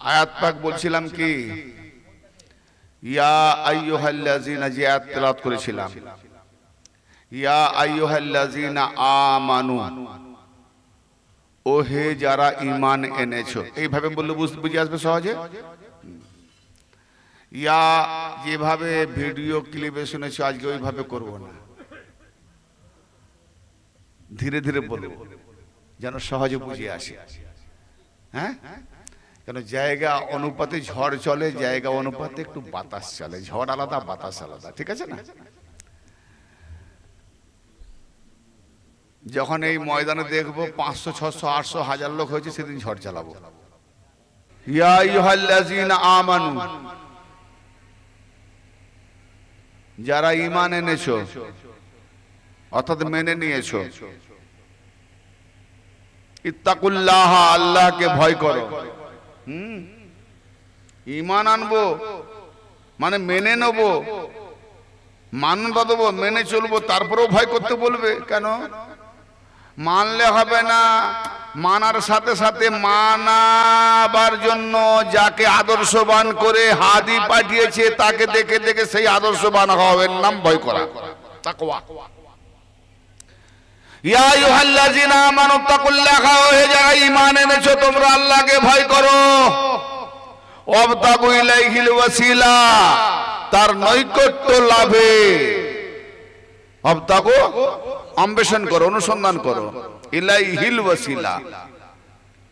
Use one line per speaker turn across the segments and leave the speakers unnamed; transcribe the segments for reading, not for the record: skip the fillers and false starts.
আয়াত পাক বলছিলাম কি, ইয়া আইয়ুহাল্লাযিনা, যে আয়াত তেলাওয়াত করেছিলাম, ইয়া আইয়ুহাল্লাযিনা আমানু, ও হে যারা ঈমান এনেছো। এইভাবে বললে বুঝে আসবে সহজে। ইয়া যেভাবে ভিডিও ক্লিপে শুনেছো আজকে ওইভাবে করব না, ধীরে ধীরে বলবো যেন সহজে বুঝে আসে। হ্যাঁ, কেন জায়গা অনুপাতে ঝড় চলে, জায়গা অনুপাতে একটু বাতাস চলে, ঝড় আলাদা বাতাস আলাদা, ঠিক আছে না? যখন এই ময়দানে দেখবো 500, 600, 800, 1000 লোক হয়েছে, সেদিন ঝড় চালাবো। ইয়া আইয়ুহাল্লাযিনা আমানু, যারা ঈমান এনেছো অর্থাৎ মেনে নিয়েছো, ইত্তাকুল্লাহ, আল্লাহকে ভয় করো। ঈমান আনবো মানে মেনে নেবো, মান্যতা দেবো, মেনে চলবো, তারপরেও ভয় করতে বলবে কেন? মানলে হবে না, মানার সাথে সাথে মানাবার জন্য যাকে আদর্শবান করে হাদি পাঠিয়েছে তাকে দেখে দেখে সেই আদর্শবান হওয়ার নাম ভয় করা, তাকওয়া। ইয়া আইয়ুহাল্লাযিনা আমানু তাকুল্লাহা, হে যারা ঈমান এনেছো তোমরা আল্লাহকে ভয় করো। ওয়াবতাগু ইলাইহিল ওয়াসিলা, তার নৈকট্য লাভে। ওয়াবতাগু, অন্বেষণ করো, অনুসন্ধান করো। ইলাইহিল ওয়াসিলা,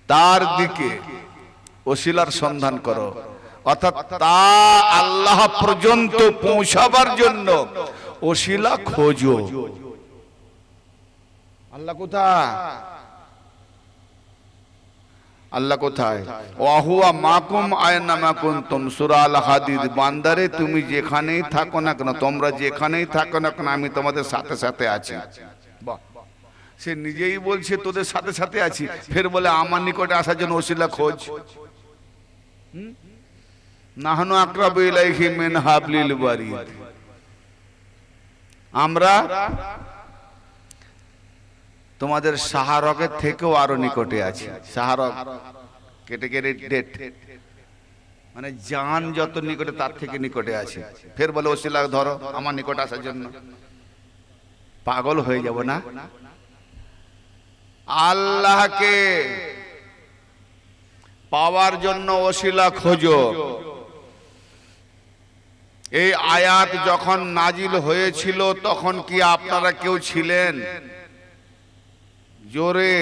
তার দিকে ওসিলার সন্ধান করো, অর্থাৎ তা আল্লাহ পর্যন্ত পৌঁছাবার জন্য ওসিলা খোঁজো। আল্লাহ কোথায়? আল্লাহ কোথায়? ওয়াহুয়া মাকুম আয়নামা কুনতুম, সূরা আল হাদিদ। বান্দারে তুমি যেখানেই থাকো না কেন, তোমরা যেখানেই থাকো না কেন, আমি তোমাদের সাথে সাথে আছি। বাহ, সে নিজেই বলছে তোদের সাথে সাথে আছি, ফের বলে আমার নিকটে আসার জন্য ওসিলা খোঁজ। নাহনু আকরাবু ইলাইহি মিন হাবলিল ওয়ারিদ, আমরা তোমাদের শাহরগের থেকেও আরো নিকটে আছি। শাহরগ ক্যাটাগরি ডেট মানে জান যত নিকটে তার থেকে নিকটে আছে। ফের বলে ওসিলা ধরো আমার নিকটে আসার জন্য। পাগল হয়ে যাব না? আল্লাহকে পাওয়ার জন্য ওসিলা খোঁজো। এই আয়াত যখন নাজিল হয়েছিল তখন কি আপনারা কেউ ছিলেন? জোরে।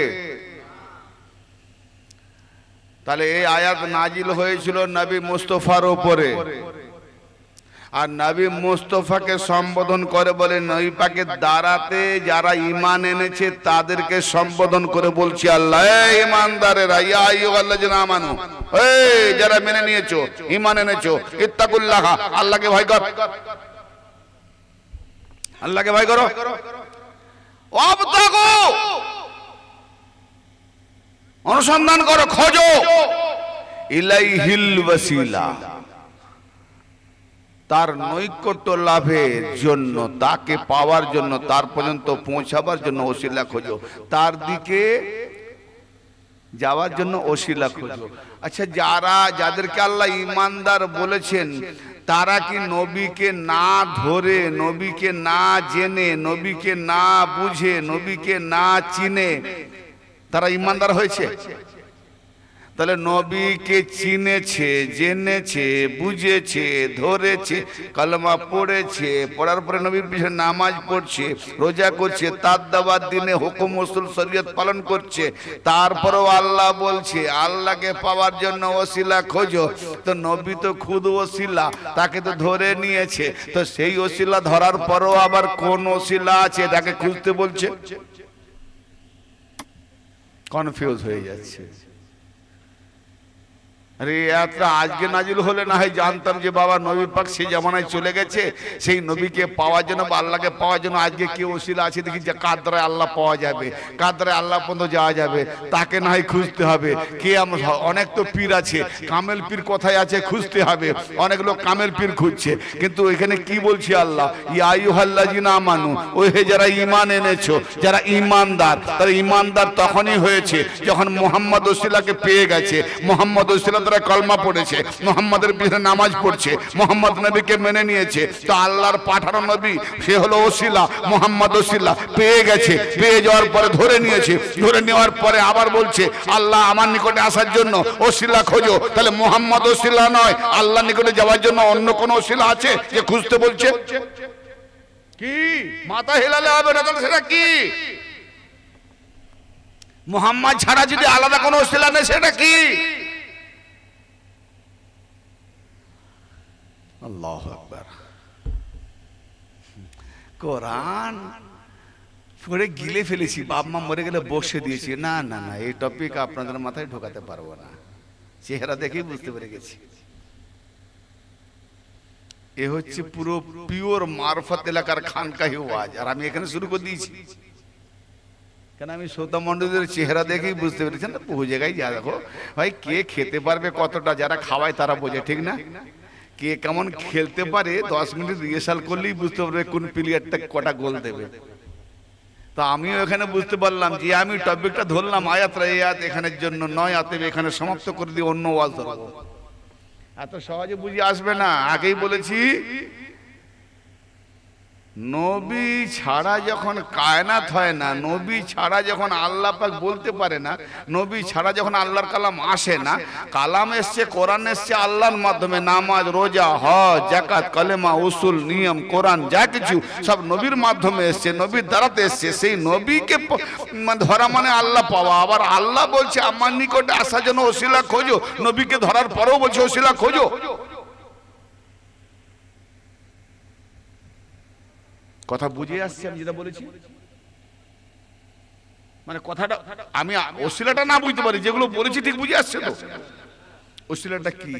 তাহলে এই আয়াত নাজিল হয়েছিল নবী মুস্তাফার উপরে, আর নবী মুস্তাফাকে সম্বোধন করে বলে নবী পাকের দ্বারাতে যারা ঈমান এনেছে তাদেরকে সম্বোধন করে বলছি আল্লাহ, এই ঈমানদারেরা, ইয়া আইয়ুহাল্লাযিনা আমানু, এই যারা মেনে নিয়েছো, ঈমান এনেছো, ইত্তাকুল্লাহ, আল্লাহকে ভয় কর, আল্লাহকে ভয় করো। ওয়াবতাগু, অনুসন্ধান করো, খোঁজো, ইলাইহিল ওয়াসিলা, তার নৈকট্য লাভের জন্য, তাকে পাওয়ার জন্য, তার পর্যন্ত পৌঁছাবার জন্য ওসিলা খোঁজো, তার দিকে যাওয়ার জন্য ওসিলা খোঁজো। আচ্ছা, যাদেরকে আল্লাহ ঈমানদার বলেছেন তারা কি নবীকে না ধরে, নবীকে না জেনে, নবীকে না বুঝে, নবীকে না চিনে তারা ঈমানদার হয়েছে? তাহলে নবীকে চিনেছে, জেনেছে, বুঝেছে, ধরেছে, কালেমা পড়েছে, পড়ার পরে নবীর পিছনে নামাজ পড়ছে, রোজা করছে, তার দেওয়ার দিনে হুকুম উসুল শরীয়ত পালন করছে, তারপরেও আল্লাহ বলছে আল্লাহকে পাওয়ার জন্য ওসিলা খোঁজো। তো নবী তো খুদ ওসিলা, তাকে তো ধরে নিয়েছে, তো সেই ওসিলা ধরার পরেও আবার কোন ওসিলা আছে তাকে খুঁজতে বলছে? কনফিউজ হয়ে যাচ্ছে। আরে এতটা আজকে নাজিল হলে না হয় জানতাম যে বাবা নবী পাক সেই জামানায় চলে গেছে, সেই নবীকে পাওয়ার জন্য বা আল্লাহকে পাওয়ার জন্য আজকে কি ওসিলা আছে দেখি যে কার দ্বারা আল্লাহ পাওয়া যাবে, কার দ্বারা আল্লাহ পর্যন্ত যাওয়া যাবে, তাকে না হয় খুঁজতে হবে। কে অনেক তো পীর আছে, কামেল পীর কোথায় আছে খুঁজতে হবে, অনেক লোক কামেল পীর খুঁজছে। কিন্তু এখানে কি বলছি আল্লাহ, ইয়া আইয়ুহাল্লাযিনা আমানু, ওই হে যারা ঈমান এনেছো, যারা ঈমানদার, তারা ঈমানদার তখনই হয়েছে যখন মুহাম্মদ ওসিলাকে পেয়ে গেছে। মুহাম্মদ ওসিলা সুন্নতরা কলমা পড়েছে, মোহাম্মদের পিছনে নামাজ পড়ছে, মোহাম্মদ নবীকে মেনে নিয়েছে, তো আল্লাহর পাঠানো নবী সে হলো ওসিলা, মোহাম্মদ ওসিলা পেয়ে গেছে। পেয়ে যাওয়ার পরে ধরে নিয়েছে, ধরে নেওয়ার পরে আবার বলছে আল্লাহ আমার নিকটে আসার জন্য ওসিলা খোঁজো। তাহলে মোহাম্মদ ওসিলা নয়, আল্লাহ নিকটে যাওয়ার জন্য অন্য কোন ওসিলা আছে যে খুঁজতে বলছে? কি মাথা হেলালে হবে না? তাহলে সেটা কি? মুহাম্মদ ছাড়া যদি আলাদা কোনো ওসিলা নেই সেটা কি? আল্লাহু আকবার। কোরআন পড়ে গিলে ফেলেছি, বাপ মা মরে গেলে বসে দিয়েছি। না না না, এই টপিক আপনাদের মাথায় ঢোকাতে পারবো না, চেহারা দেখেই বুঝতে পেরে গেছি। এ হচ্ছে পুরো পিওর মারফত এলাকার খানকাহি ওয়াজ, আর আমি এখানে শুরু করে দিয়েছি। কেন আমি শ্রোতা মণ্ডলীদের চেহারা দেখেই বুঝতে পেরেছেন, বহু জায়গায় যা দেখো ভাই, কে খেতে পারবে কতটা, যারা খাওয়ায় তারা বোঝে, ঠিক না? কে কেমন খেলতে পারে 10 মিনিট রিহার্সাল করলেই বুঝতে পারবে কোন প্লেয়ারটা কটা গোল দেবে। তো আমিও এখানে বুঝতে পারলাম যে আমি টপিকটা ধরলাম আয়াতরা, এই আয়াত এখানের জন্য নয়, অতএব এখানে সমাপ্ত করে দিয়ে অন্য ওয়াজ ধরবো। এত সহজে বুঝে আসবে না, আগেই বলেছি। নবী ছাড়া যখন কায়নাত হয় না, নবী ছাড়া যখন আল্লাহ পাক বলতে পারে না, নবী ছাড়া যখন আল্লাহর কালাম আসে না, কালাম এসছে, কোরআন এসছে আল্লাহর মাধ্যমে, নামাজ, রোজা, হজ, যাকাত, কালেমা, উসুল, নিয়ম, কোরআন যা কিছু সব নবীর মাধ্যমে এসছে, নবীর দ্বারাতে এসছে। সেই নবীকে ধরা মানে আল্লাহ পাওয়া। আবার আল্লাহ বলছে আমার নিকটে আসার জন্য ওসিলা খোঁজো, নবীকে ধরার পরেও বলছে ওসিলা খোঁজো। কথা বুঝে আসছে আমি যেটা বলেছি? মানে কথাটা আমি ওসিলাটা না বুঝতে পারি, যেগুলো বলেছি ঠিক বুঝে আসছে তো? ওসিলাটা কি?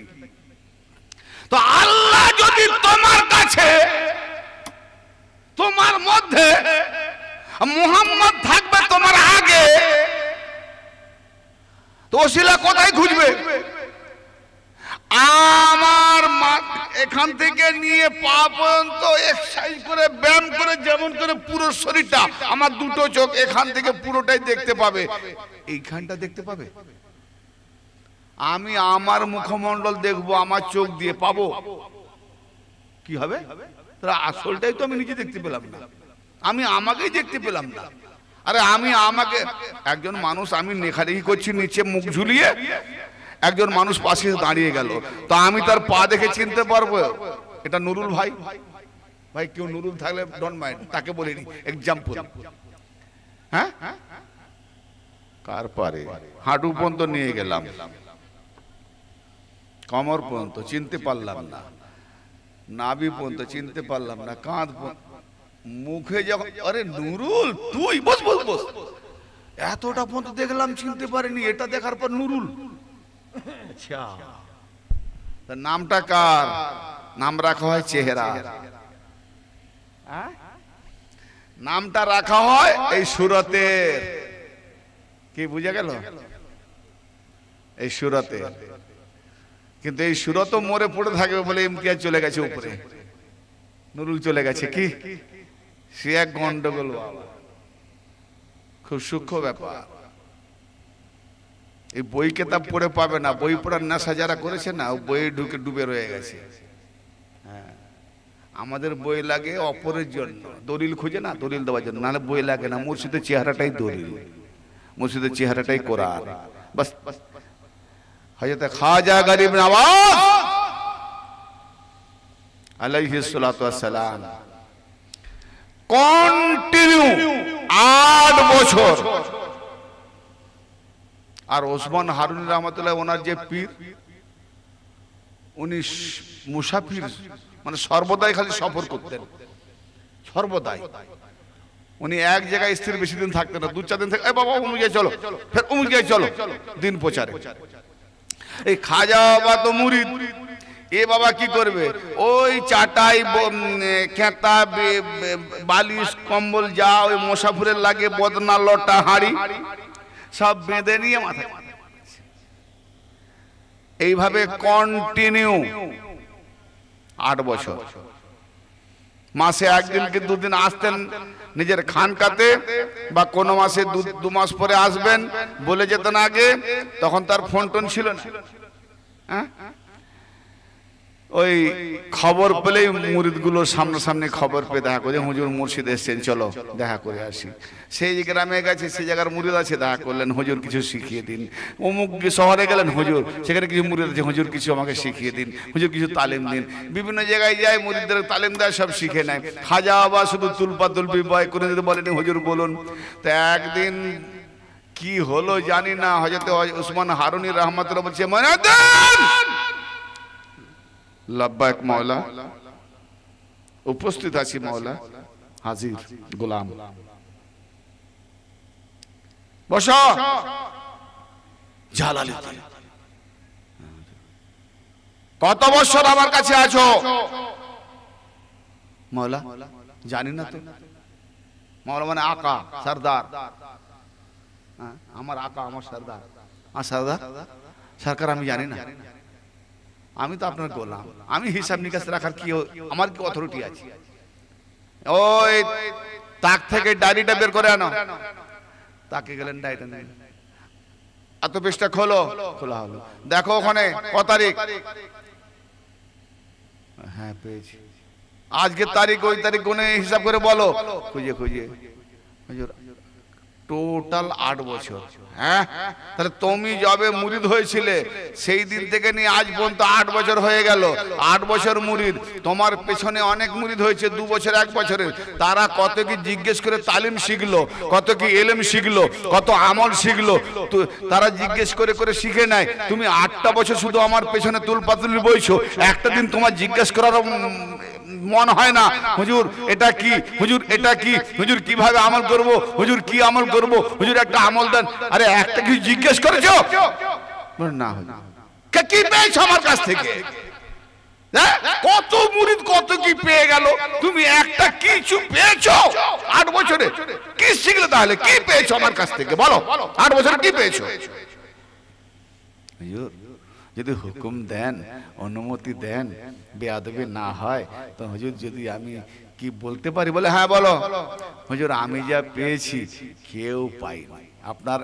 তো আল্লাহ যদি তোমার কাছে, তোমার মধ্যে, মুহাম্মদ থাকবে তোমার আগে, তো ওসিলা কোথায় খুঁজবে? আমার এখান থেকে নিয়ে পা পর্যন্ত এক্সারসাইজ করে, ব্যায়াম করে, যেমন করে পুরো শরীরটা, আমার দুটো চোখ এখান থেকে পুরোটাই দেখতে পাবে, এইখানটা দেখতে পাবে। আমি আমার মুখমণ্ডল দেখবো আমার চোখ দিয়ে, পাবো? কি হবে? তাহলে আসলটাই তো আমি নিজে দেখতে পেলাম না, আমি আমাকেই দেখতে পেলাম না। আরে আমি আমাকে, একজন মানুষ, আমি লেখালেখি করছি নিচে মুখ ঝুলিয়ে, একজন মানুষ পাশে দাঁড়িয়ে গেল, তো আমি তার পা দেখে চিনতে পারবো এটা নুরুল ভাই? ভাই কেউ নুরুল থাকলে ডোন্ট মাইন্ড, তাকে বলিনি, এক্সাম্পল। হ্যাঁ, কার পারে হাঁটু পর্যন্ত নিয়ে গেলাম, কমর পর্যন্ত চিনতে পারলাম না, নাভি পর্যন্ত চিনতে পারলাম না, কাঁধ মুখে যখন, আরে নুরুল তুই বস বস বস, এতটা পর্যন্ত দেখলাম চিনতে পারিনি, এটা দেখার পর নুরুল। আচ্ছা, নামটা কার? নাম রাখা হয় চেহারা, নামটা রাখা হয় এই সুরতের। কি বুঝে গেল? এই সুরতে। কিন্তু এই সুরতও মরে পড়ে থাকবে বলে ইমতিয়াজ চলে গেছে উপরে, নুরুল চলে গেছে। কি সে এক গন্ডগোল, খুব সূক্ষ্ম ব্যাপার। এই বই কেতাব পড়ে পাবে না, বই পড়ার নেশা যারা করেছে না, বই ঢুকে ডুবে রয়ে গেছে। হ্যাঁ, আমাদের বই লাগে অপরের জন্য, দলিল খুঁজে না, দলিল দেওয়ার জন্য, নাহলে বই লাগে না। মুর্শিদের চেহারাটাই দলিল, মুর্শিদের চেহারাটাই কোরআন। বাস হযরত খাজা গরিব নওয়াজ আলাইহিস সালাতু ওয়াস সালাম কন্টিনিউ 8 বছর, আর ওসমান হারুনি রহমতুল্লাহ ওনার যে পীর, উনি মুসাফির, মানে সর্বদাই খালি সফর করতেন, সর্বদাই। উনি এক জায়গায় স্থির বেশি দিন থাকতেন না, 2-4 দিন থেকে এ বাবা অমুক জায়গায় চলো, ফের অমুক জায়গায় চলো, দিন প্রচারে। এই খাজা বাবা তো মুরিদ, এ বাবা কি করবে? ওই চাটাই, খেতা, বালিশ, কম্বল যা ওই মুসাফিরের লাগে, বদনা, লটা, হাঁড়ি সব বেঁধে নিয়ে মাথায়, এইভাবে কন্টিনিউ 8 বছর। মাসে একদিন কি 2 দিন আসতেন নিজের খানকাতে, বা কোনো মাসে 2 মাস পরে আসবেন বলে যেতেন আগে, তখন তার ফোন টোন ছিল না। হ্যাঁ, ওই খবর পেলেই মুরিদগুলো সামনাসামনি খবর পেয়ে দেখা করে, হুজুর মুর্শিদ এসছেন, চলো দেখা করে আসি। সেই গ্রামে গেছে, সেই জায়গার মুরিদ আছে, দেখা করলেন, হুজুর কিছু শিখিয়ে দিন। অমুক শহরে গেলেন, হুজুর সেখানে কিছু মুরিদ আছে, হুজুর কিছু আমাকে শিখিয়ে দিন, হুজুর কিছু তালিম দিন। বিভিন্ন জায়গায় যায়, মুরিদদের তালিম দেয়, সব শিখে নেয়। খাজা বাবা শুধু তুলপা তুলপি বয় করে দিতে বলেনি, হুজুর বলুন। তা একদিন কি হলো জানি না, হযরত উসমান হারুনি রহমাতুল্লাহ বলছে, মনাদেন লব্বাইক মাওলা, উপস্থিত আছি মাওলা, হাজির গোলাম, বসো। জালালি, কত বছর আমার কাছে আছো? মাওলা জানি না তো। মাওলা মানে আকা, সরদার, আমার আকা, আমার সরদার। সরদার সরকার আমি জানি না, আমি তো আপনার গোলাম, আমি হিসাব নিকাশ রাখার কি, আমার কি অথরিটি আছে? ওই তাক থেকে ডায়েরিটা বের করে আনো। তাকে গেলেন, ডায়েরিটা নেই, এত পৃষ্ঠা খোলো, খোলা হলো। দেখো ওখানে কত তারিখ? হ্যাঁ পেয়েছি। আজকে তারিখ, ওই তারিখ কোনে হিসাব করে বলো। খুঁজে খুঁজে, হুজুর টোটাল 8 বছর। হ্যাঁ, তাহলে তুমি যবে মুরিদ হয়েছিলে সেই দিন থেকে নিয়ে আজ পর্যন্ত 8 বছর হয়ে গেল। 8 বছর মুরিদ। তোমার পেছনে অনেক মুরিদ হয়েছে 2 বছর 1 বছরের। তারা কত কি জিজ্ঞেস করে তালিম শিখলো, কত কি এলেম শিখলো, কত আমল শিখলো, তারা জিজ্ঞেস করে করে শিখে নেয়। তুমি 8টা বছর শুধু আমার পেছনে তুলপাতুলি বইছো, একটা দিন তোমার জিজ্ঞেস করার মন হয় না, হুজুর এটা কি, হুজুর এটা কি, হুজুর কিভাবে আমল করব, হুজুর কি আমল করব, হুজুর একটা আমল দেন। আরে একটা কি জিজ্ঞেস করেছো? না, কি পেয়েছো আমার কাছ থেকে? কত মুরিদ কত কি পেয়ে গেল, তুমি একটা কিছু পেয়েছো 8 বছরে? কি শিখলে তাহলে, কি পেয়েছো আমার কাছ থেকে বলো? 8 বছরে কি পেয়েছো? হুজুর যদি হুকুম দেন, অনুমতি দেন, বেয়াদবি না হয় তো হুজুর যদি আমি কি বলতে পারি? বলে হ্যাঁ বলো। হুজুর আমি যা পেয়েছি কেউ পায়নি, আপনার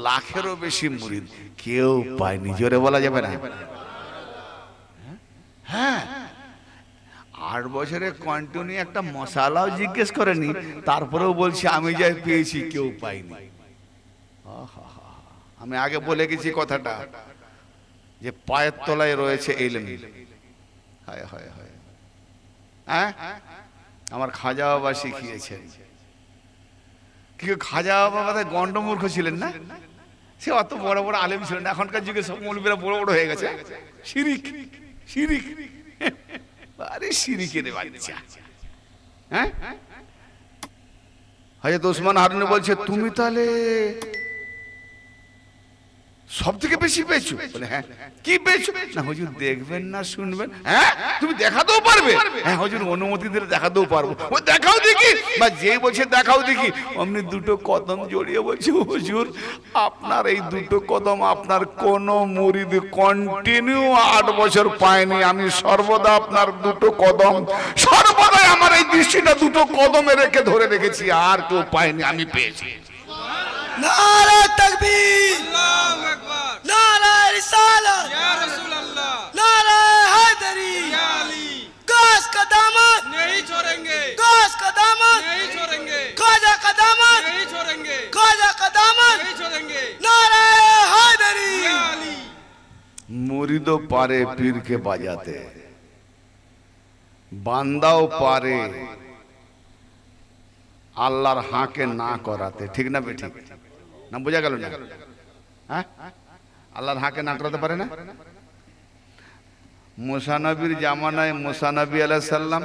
লাখেরও বেশি মুরিদ কেউ পায়নি। জোরে বলা যাবে না? হ্যাঁ, 8 বছরে কন্টিনিউ একটা মশালাও জিজ্ঞেস করেনি, তারপরেও বলছি আমি যা পেয়েছি কেউ পায়নি। আমি আগে বলে গেছি কথাটা যে পায়ের তলায় রয়েছে ইলম। হায় হায় হায়, হ্যাঁ আমার খাজা বাবা শিখিয়েছেন। কি খাজা বাবা গন্ডমূর্খ ছিলেন না, সে অত বড় বড় আলেম ছিলেন না। এখনকার যুগে সব মৌলবীরা বড় বড় হয়ে গেছে। শিরিক শিরিক, আরে শিরিকের বাচ্চা। হ্যাঁ, হযরত উসমান হারুনি বলছে তুমি তাহলে সব থেকে বেশি পেয়েছো? বলে হ্যাঁ। কি পেয়েছো? না হুজুর দেখবেন না শুনবেন? হ্যাঁ তুমি দেখাতেও পারবে? হ্যাঁ হুজুর অনুমতি দিলে দেখাতেও পারবো। ও দেখাও দেখি, বা যে বলছে দেখাও দেখি, অমনি 2টো কদম জড়িয়ে বলছে হুজুর আপনার এই 2টো কদম আপনার কোন মুরিদ কন্টিনিউ 8 বছর পায়নি। আমি সর্বদা আপনার 2টো কদম, সর্বদাই আমার এই দৃষ্টিটা 2টো কদমে রেখে ধরে রেখেছি, আর কেউ পায়নি, আমি পেয়েছি।
नारा तकबीर, अल्लाहू अकबर, नारा रिसालत, या रसूल अल्लाह, नारा हैदरी, या अली, गास का दामन नहीं छोड़ेंगे, गास का दामन नहीं छोड़ेंगे, ख्वाजा का दामन नहीं छोड़ेंगे, ख्वाजा का दामन नहीं छोड़ेंगे, नारा हैदरी, या अली।
मुरीदो पारे पीर के बाजाते, बांदाओ पारे আল্লাহর হাঁকে না করাতে। ঠিক না বেঠিক? না বোঝা গেল না? হ্যাঁ, আল্লাহর হাঁকে না করাতে পারে না। মুসা নবীর জামানায় মুসা নবী আলাইহিস সালাম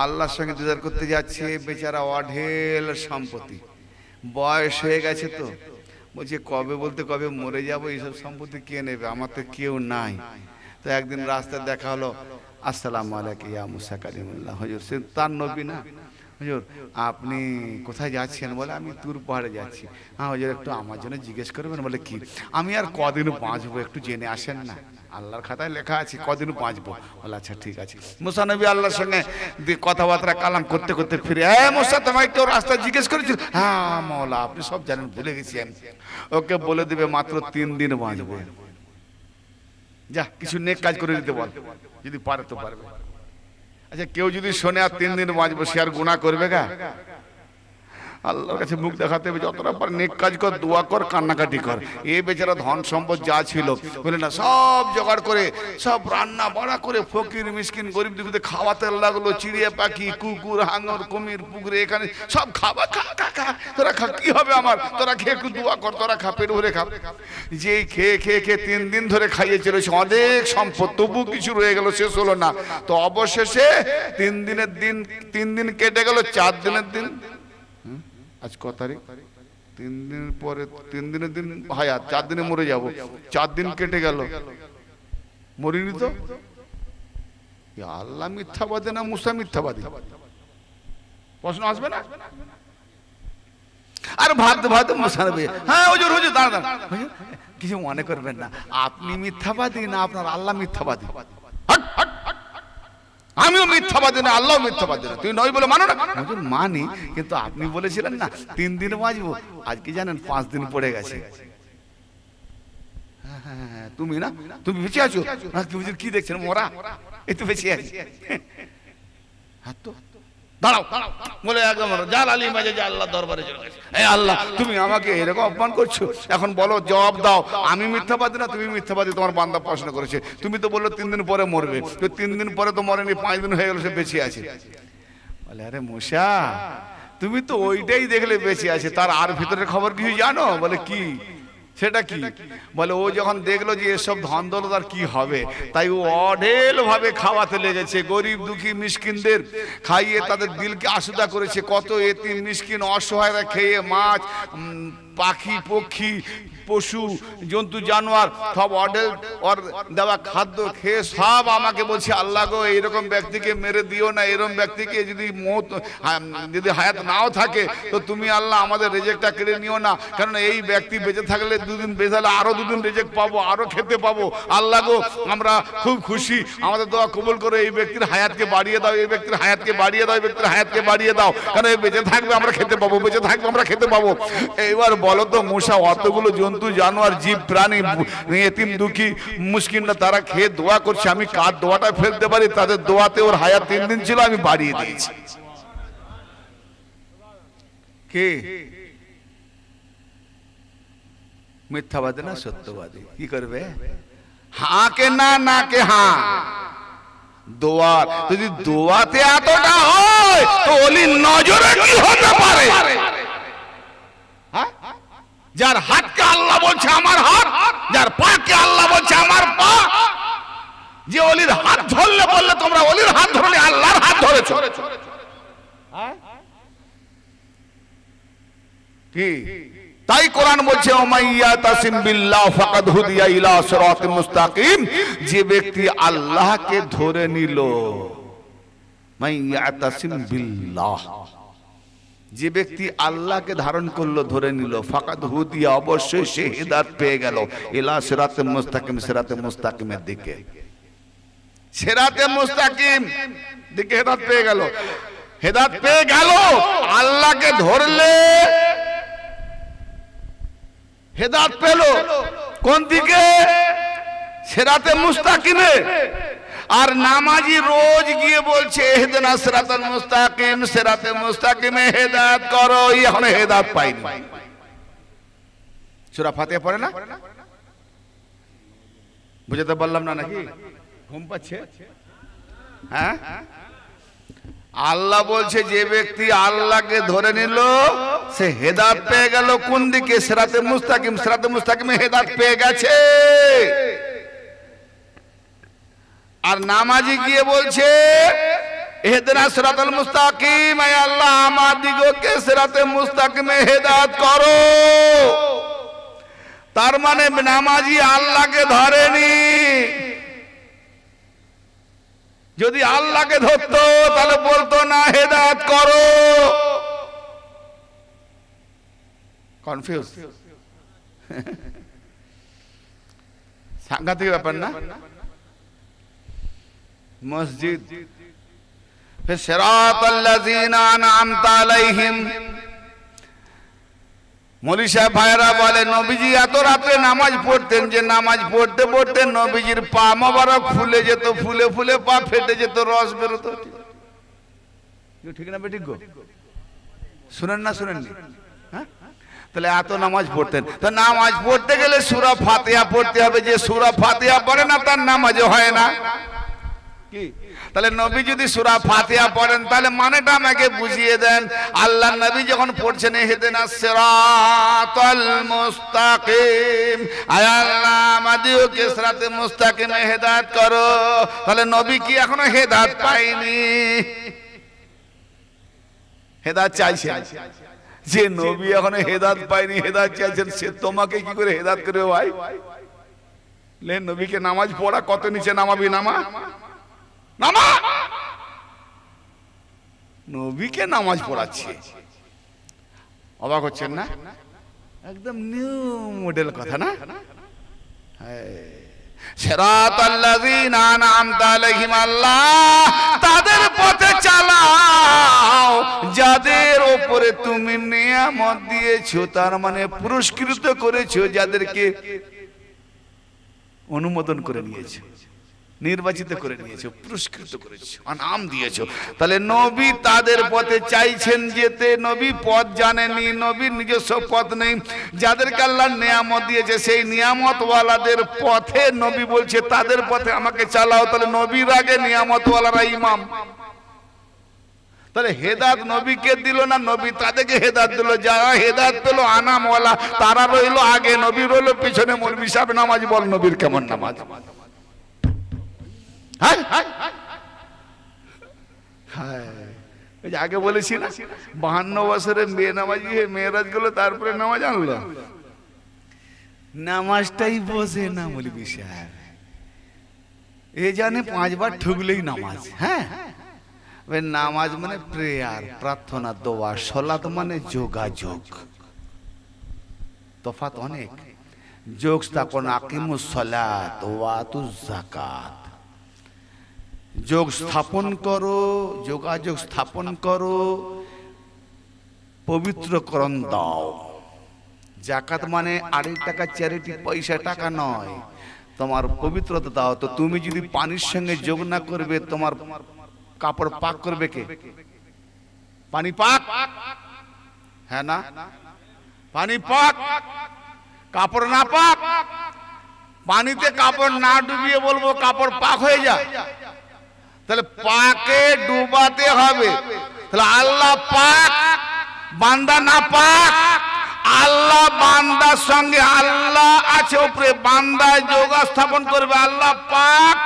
আল্লাহর সঙ্গে দিদার করতে যাচ্ছে, বেচারা অঢেল সম্পত্তি, বয়স হয়ে গেছে, তো বলছে কবে বলতে কবে মরে যাব, এইসব সম্পত্তি কে নেবে, আমার তো কেউ নাই। তো একদিন রাস্তায় দেখা হলো, আসসালামু আলাইকা ইয়া মুসা কালিমুল্লাহ। হুজুর সে তার নবী না। হুজুর আপনি কোথায় যাচ্ছেন? বলে আমি তুর পাহাড়ে যাচ্ছি। হ্যাঁ হুজুর একটু আমার জন্য জিজ্ঞেস করবেন? বলে কি? আমি আর কদিন বাঁচবো একটু জেনে আসেন না, আল্লাহর খাতায় লেখা আছে কদিন বাঁচবো। বলে আচ্ছা ঠিক আছে। মুসা নবী আল্লাহর সঙ্গে কথাবার্তা কালাম করতে করতে ফিরে, মুসা তোমায় কেউ রাস্তা জিজ্ঞেস করেছিল? হ্যাঁ মওলা আপনি সব জানেন, ভুলে গেছি আমি। ওকে বলে দিবে মাত্র 3 দিন বাঁচবে। যা কিছু নেক কাজ করে দিতে বল, যদি পারে তো পারবে। আচ্ছা কেউ যদি শোনে আর 3 দিন বাঁচবো, সে আর গুনাহ করবে গা? আল্লাহর কাছে মুখ দেখাতে হবে, যতটা পার নেক কাজ কর, দোয়া কর, কান্নাকাটি কর। এ বেচারা ধন সম্পদ যা ছিল বলে না সব জোগাড় করে, সব রান্না বাড়া করে ফকির মিসকিন গরিব দুঃখীদের খাওয়াতে লাগলো। চিড়িয়া পাখি, কুকুর, হাঙর, কুমির, পুকুরে, এখানে সব খাবা, খা খা খা, তোরা খা, কি হবে আমার, তোরা খেয়ে একটু দোয়া কর, তোরা খা, পেট ভরে খা। যে খেয়ে খেয়ে খেয়ে 3 দিন ধরে খাইয়ে চলেছে অনেক সম্পদ, তবু কিছু রয়ে গেল, শেষ হলো না। তো অবশেষে 3 দিন কেটে গেল, 4 দিনের দিন, আজ ক তারিখ, 3 দিন পরে 3 দিনের দিন হায়াত, 4 দিনে মরে যাব। 4 দিন কেটে গেল, মরিনি তো। আল্লাহ মিথ্যাবাদী না মুসা মিথ্যাবাদী? প্রশ্ন আসবে না? আর ভাত ভাত মুসা নবী, হ্যাঁ হুজুর হুজুর দাঁড়ান, কিছু মনে করবেন না, আপনি মিথ্যাবাদী না আপনার আল্লাহ মিথ্যাবাদী? আমিও মিথ্যাবাদী না, আল্লাহ মিথ্যাবাদী না। তুই নয় বলে মানো না? হুজুর মানি, কিন্তু আপনি বলেছিলেন না 3 দিন বাঁচবো, আজকে জানেন 5 দিন পড়ে গেছে। হ্যাঁ তুমি না, তুমি বেঁচে আছো? হুজুর কি দেখছেন, মরা? এই তো বেঁচে আছি। হ্যাঁ তো দাঁড়াও বলে একদম জালালি মাঝে যে আল্লাহ দরবারে চলে গেছে। এই আল্লাহ, তুমি আমাকে এরকম অপমান করছো, এখন বলো, জবাব দাও, আমি মিথ্যাবাদী না তুমি মিথ্যাবাদী? তোমার বান্দা প্রশ্ন করেছে, তুমি তো বললো 3 দিন পরে মরবে, তো 3 দিন পরে তো মরেনি, 5 দিন হয়ে গেল, সে বেঁচে আছে। বলে আরে মুসা, তুমি তো ওইটাই দেখলে বেঁচে আছে, তার আর ভিতরের খবর কিছু জানো? বলে কি, সেটা কি? বলে ও যখন দেখলো যে এসব ধন দৌলত আর কি হবে, তাই ও অঢেল ভাবে খাওয়াতে লেগেছে, গরিব দুঃখী মিসকিনদের খাইয়ে তাদের দিলকে আশুদা করেছে। কত এতিম মিসকিন অসহায়রা খেয়ে মাছ, পাখি, পক্ষী, পশু, জন্তু, জানোয়ার সব অঢেল ওর দেওয়া খাদ্য খেয়ে সব আমাকে বলছে, আল্লাহ গো এইরকম ব্যক্তিকে মেরে দিও না, এরকম ব্যক্তিকে যদি হায়াত নাও থাকে তো তুমি আল্লাহ আমাদের রিজেক্টটা কেড়ে নিও না, কারণ এই ব্যক্তি বেঁচে থাকলে 2 দিন বেঁচে আরো 2 দিন রিজেক্ট পাবো, আরো খেতে পাবো। আল্লাহ গো আমরা খুব খুশি, আমাদের দোয়া কবুল করে এই ব্যক্তির হায়াতকে বাড়িয়ে দাও, এই ব্যক্তির হায়াতকে বাড়িয়ে দাও, এই ব্যক্তির হায়াতকে বাড়িয়ে দাও, কারণ এই বেঁচে থাকবে আমরা খেতে পাবো, বেঁচে থাকবে আমরা খেতে পাবো। এইবার বলো তো মুসা, অতগুলো জন্তু, জানোয়ার, জীব, প্রাণী, এতিম দুঃখী মুসকিনরা তারা খেয়ে দোয়া করছে, আমি কার দোয়াটা ফেলতে পারি? তাদের দোয়াতে ওর হায়াত 3 দিন ছিল, আমি বাড়িয়ে দিয়েছি। কে মিথ্যাবাদী না সত্যবাদী? কি করবে? হ্যাঁ কে না, না কে হ্যাঁ। দোয়া যদি দোয়াতে এতটা হয় তো ওলির নজরে কি হতে পারে? হ্যাঁ, যার হাতকে আল্লাহ বলছে আমার হাত, যার পাকে আল্লাহ বলছে আমার পা, যে ওলির হাত ধরলে বললে তোমরা ওলির হাত ধরলে আল্লাহর হাত ধরেছো, কি? তাই কোরআন বলছে ওমাইয়া তাসিম বিল্লাহ ফাকাদ হুদিয়া ইলা সিরাতিল মুস্তাকিম, যে ব্যক্তি আল্লাহকে ধরে নিল, মাইয়া তাসিম বিল্লাহ, যে ব্যক্তি আল্লাহকে ধারণ করলো, ধরে নিল, ফাকাদ হুদিয়া, অবশ্যই সে হিদায়াত পেয়ে গেল, ইলা সিরাতিল মুস্তাকিম, সিরাতে মুস্তাকিমের দিকে, সিরাতে মুস্তাকিম দিকে হিদায়াত পেয়ে গেল। হিদায়াত পেয়ে গেল, আল্লাহকে ধরলে হেদায়েত পেল কোন দিকে? সিরাতে মুস্তাকিমে। আর নামাজি রোজ গিয়ে বলছে ইহদিনা সিরাতাল মুস্তাকিম, সিরাতে মুস্তাকিমে হেদায়েত করো, এখন হেদায়েত পাইনি। সূরা ফাতিহা পড়ে না? বুঝাতে বললাম না নাকি? ঘুম পাচ্ছে? হ্যাঁ, আল্লাহ বলছে যে ব্যক্তি আল্লাহকে ধরে নিল সে হেদায়েত পেয়ে গেল কোন দিকে? সিরাতে মুস্তাকিম, সিরাতে মুস্তাকিমে হেদায়েত পেয়ে গেছে। আর নামাজি গিয়ে বলছে ইহদিনা সিরাতাল মুস্তাকিম, আয় আল্লাহ আমাদিগকে সিরাতে মুস্তাকিমে হেদায়েত করো। তার মানে নামাজি আল্লাহকে ধরেনি। যদি আল্লাহকে ধরতো তাহলে বলতো না হেদায়েত করো। কনফিউজ, সাংঘাতিক ব্যাপার না? মসজিদ ফিস, সিরাতাল্লাযীনা আনআমতা আলাইহিম, মৌলী সাহেব ভাইরা বলে নবীজি এত রাত্রে নামাজ পড়তেন যে নামাজ পড়তে পড়তে নবীজির পা মোবারক ফুলে যেত, ফুলে ফুলে পা ফেটে যেত, রস বেরোতো। ঠিক না বেঠিক গো? শুনেন না শুনেননি? হ্যাঁ, তাহলে এত নামাজ পড়তেন। তো নামাজ পড়তে গেলে সূরা ফাতিহা পড়তে হবে, যে সূরা ফাতিহা পড়ে না তার নামাজও হয় না। কি তাহলে নবী যদি সূরা ফাতিহা পড়েন তাহলে মানেটা আমাকে বুঝিয়ে দেন। আল্লাহ নবী যখন পড়ছেন ইহদিনাস সিরাতাল মুস্তাকিম, আয় আল্লাহ আমাদেরকে সিরাতে মুস্তাকিমে হেদায়েত করো, তাহলে নবী কি এখনো হেদায়েত পায়নি? হেদায়েত চাইছেন। যে নবী এখনো হেদায়েত পায়নি, হেদায়েত চাইছেন, সে তোমাকে কি করে হেদায়েত করবে ভাই? লে নবীকে নামাজ পড়া কত নিচে নামাবি, নামা নামা। নবীকে নামাজ পড়াচ্ছে, অবাক হচ্ছেন না? একদম নিউ মডেল কথা না? সিরাতাল্লাযীনা আনআমতা আলাইহিম, আল্লাহ তাদের পথে চালাও যাদের উপরে তুমি নিয়ামত দিয়েছো, তার মানে পুরস্কৃত করেছো, যাদেরকে অনুমোদন করে নিয়েছো, নির্বাচিত করে নিয়েছো, পুরস্কৃত করেছো, নাম দিয়েছো। তাহলে নবী তাদের পথে চাইছেন যেতে। নবী পথ জানেনি, নবীর নিজস্ব পথ নেই। যাদেরকে আল্লাহ নিয়ামত দিয়েছে সেই নিয়ামতওয়ালাদের পথে নবী বলছে তাদের পথে আমাকে চালাও। তাহলে নবীর আগে নিয়ামতওয়ালারা ইমাম। তাহলে হেদায়েত নবীকে দিল না, নবী তাদেরকে হেদায়েত দিল। যারা হেদায়েত পেল আনামওয়ালা তারা রইলো আগে, নবী রইলো পিছনে। মৌলভী সাহেব নামাজ বল, নবীর কেমন নামাজ? আগে বলেছি না 52 বছরের মেয়ে নামাজি হয়ে মেয়েরাজ গুলো তারপরে নামাজ আনলো। নামাজটাই বোঝে না মৌলভী সাহেব। এ জানে 5 বার ঠুকলেই নামাজ। হ্যাঁ, নামাজ মানে প্রেয়ার, প্রার্থনা, দোয়া। সালাত মানে যোগাযোগ, তফাৎ অনেক। যোগ স্থাপন, আকিমুস সালাত ওয়া আতুজ যাকাত। যোগ স্থাপন করো, যোগাযোগ স্থাপন করো, পবিত্রকরণ দাও। যাকাত মানে 2.5 টাকা চ্যারিটি পয়সা, টাকা নয়, তোমার পবিত্রতা দাও। তো তুমি যদি পানির সঙ্গে যোগ না করবে, তোমার কাপড় পাক করবে কে? পানি পাক, হ্যাঁ না? পানি পাক, কাপড় না পাক। পানিতে কাপড় না ডুবিয়ে বলবো কাপড় পাক হয়ে যায়? তাহলে পাকে ডুবাতে হবে। তাহলে আল্লাহ পাক, বান্দা না পাক। আল্লাহ বান্দার সঙ্গে, আল্লাহ আছে উপরে, বান্দা যোগ স্থাপন করবে। আল্লাহ পাক,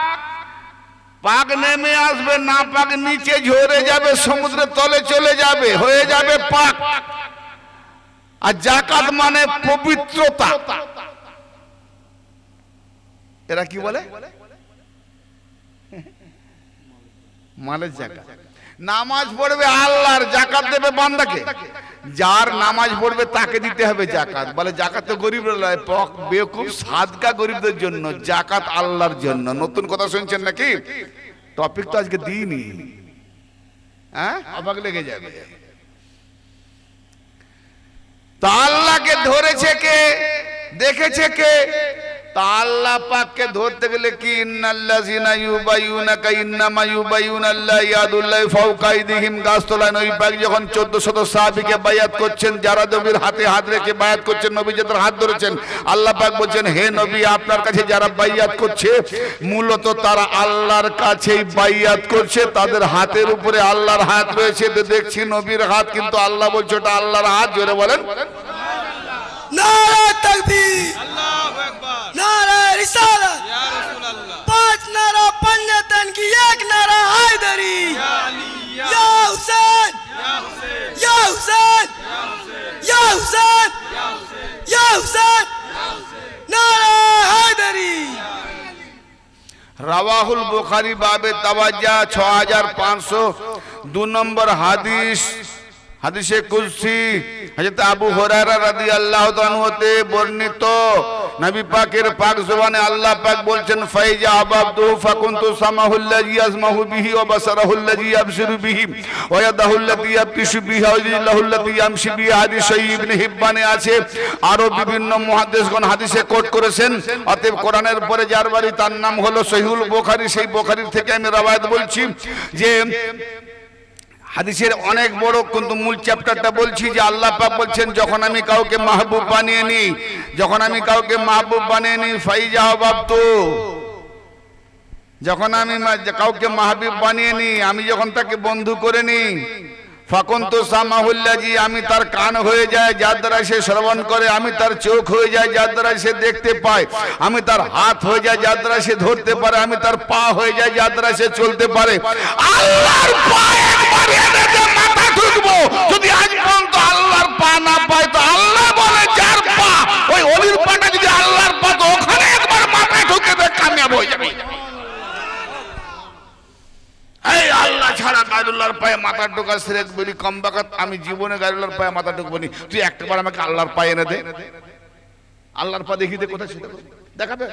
পাক নেমে আসবে, না পাক নিচে ঝরে যাবে, সমুদ্রের তলে চলে যাবে, হয়ে যাবে পাক। আর যাকাত মানে পবিত্রতা। এরা কি বলে? মালের যাকাত। নামাজ পড়বে আল্লাহর, যাকাত দেবে বান্দাকে। যার নামাজ পড়বে তাকে দিতে হবে যাকাত। বলে যাকাত তো গরিবরা নয়, বেকুব, সাদকা গরিবদের জন্য, যাকাত আল্লাহর জন্য। নতুন কথা শুনছেন নাকি? টপিক তো আজকে দিইনি, হ্যাঁ, অবাক লেগে যাবে। তো আল্লাহকে ধরেছে কে, দেখেছে কে? তা আল্লাহ পাককে ধরতে গেলে কি, ইন্নাল্লাযিনা ইউবাইয়ুনাকা ইন্নামা ইউবাইয়ুনাল্লাহ ইয়াদুল্লাহি ফাওকা আইদিহিম। গাছতলায় নবী পাক যখন 1400 সাহাবীকে বায়াত করছেন, যারা নবীর হাতে হাত রেখে বায়াত করছেন, নবী যাদের হাত ধরেছেন, আল্লাহ পাক বলছেন হে নবী, আপনার কাছে যারা বায়াত করছে মূলত তারা আল্লাহর কাছেই বায়াত করছে, তাদের হাতের উপরে আল্লাহর হাত রয়েছে। তো দেখছি নবীর হাত, কিন্তু আল্লাহ বলছে ওটা আল্লাহর হাত। জোরে বলেন
नारा तकबीर, अल्लाहू अकबर, नारा रिसालत, या रसूल अल्लाह, 5 नारा पंजतन की, 1 नारा हैदरी, या अली, या हुसैन, या हुसैन, या हुसैन, या हुसैन, या हुसैन, नारा हैदरी।
রাওয়াহুল বুখারী বাবে তাওয়াজ্জা 6502 নম্বর হাদিস, হাদিসে কুদসি হযরত আবু হুরায়রা রাদিয়াল্লাহু তাআলা হতে বর্ণিত। নবী পাকের পাক জবানে আল্লাহ পাক বলছেন ফাইজা আবাদু ফাকুনতু সামাহুল্লাযী ইয়াসমাহু বিহি ওয়া বাসারাহুল্লাযী ইয়াবসিরু বিহি ওয়া ইয়াদাহুল্লাতী ইয়াবতিশু বিহা ওয়া রিজলুহুল্লাতী ইয়ামশি বিহা। হাদিস সহিহ ইবনে হিব্বানে আছে, আরো বিভিন্ন মুহাদ্দিসগণ হাদিসে কোট করেছেন। অতএব কোরআনের পরে যার বাড়ি তার নাম হলো সহিহুল বুখারী। সেই বুখারীর থেকে আমি রওয়ায়াত বলছি যে হাদিসের অনেক বড়, কিন্তু মূল চ্যাপ্টারটা বলছি যে আল্লাহ পাক বলছেন যখন আমি কাউকে মাহবুব বানিয়ে নিই, যখন আমি কাউকে মাহবুব বানিয়ে নিই ফাইজা আবাদতু, যখন আমি কাউকে মাহবুব বানিয়ে নিই, আমি যখন তাকে বন্ধু করে নিই, ফাকুনতু সামাহুল্লাযী, আমি তার কান হয়ে যায় যার দ্বারা সে শ্রবণ করে, আমি তার চোখ হয়ে যায় যার দ্বারা সে দেখতে পায়, আমি তার হাত হয়ে যায় যার দ্বারা সে ধরতে পারে, আমি তার পা হয়ে যায় যার দ্বারা সে চলতে পারে। আল্লাহর পা একবার এনেতে মাথা ঠুকবো, যদি আজ পর্যন্ত আল্লাহর পা না পায় তো আল্লাহ বলে যার পা, ওই ওলির পাটা যদি আল্লাহর পা, তো ওখানে একবার মাথা ঠুকে দেখ কামিয়াব হয়ে যাবে। এই আল্লাহ ছাড়া গায়রুল্লাহর পায়ে মাথা ঢোকা শিরক বলি কম বাকাত, আমি জীবনে গায়রুল্লাহর পায়ে মাথা ঢুকবো নি। তুই একটাবার আমাকে আল্লাহর পায়ে এনে দে, আল্লাহর পা দেখিয়ে দে কোথায় সেটা দেখাবে,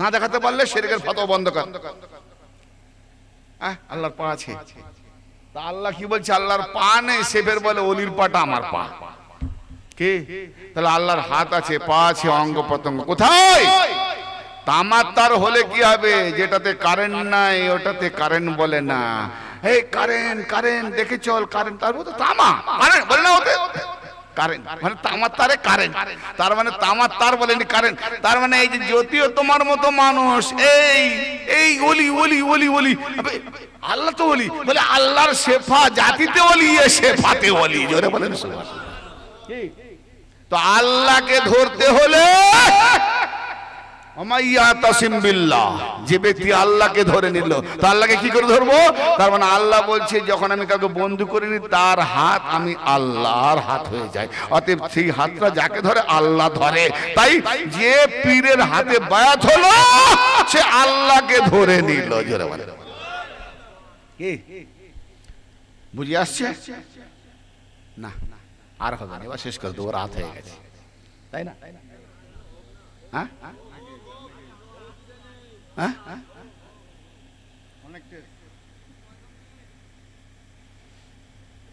না দেখাতে পারলে শিরকের ফতোয়া বন্ধ কর। আল্লাহর পা আছে, তা আল্লাহ কি বলছে? আল্লাহর পা নেই, সে ফের বলে ওলির পাটা আমার পা। কে? তাহলে আল্লাহর হাত আছে, পা আছে, অঙ্গ প্রত্যঙ্গ কোথায়? তামার তার হলে কি হবে? যেটাতে কারেন্ট নাই ওটাতে কারেন্ট বলে না। এই কারেন্ট কারেন্ট দেখে চল, কারেন্ট তার মতো তামা কারেন্ট বলে না, ওতে কারেন্ট মানে তামার তারে কারেন্ট, তার মানে তামার তার বলেনি কারেন্ট। তার মানে এই যে জ্যোতিও তোমার মতো মানুষ, এই এই ওলি ওলি ওলি ওলি, আল্লাহ তো ওলি, বলে আল্লাহর শেফা জাতিতে ওলি, শেফাতে ওলি, জোরে বলেন সুবহানাল্লাহ। তো আল্লাহকে ধরতে হলে যে ব্যক্তি আল্লাহকে ধরে নিল, তো আল্লাহকে কি করে ধরবো? তার মানে আল্লাহ বলছে যখন আমি কাউকে বন্ধু করে নি, তার হাত আমি আল্লাহর হাত হয়ে যায়। অতএব সেই হাতটা যাকে ধরে আল্লাহ ধরে। তাই যে পীরের হাতে বায়াত হলো সে আল্লাহকে ধরে নিল। জোরে বলে কি বুঝে আসছে? না আর হবে না, এবার শেষ করে দেবো, রাত হয়ে গেছে, তাই না? হ্যাঁ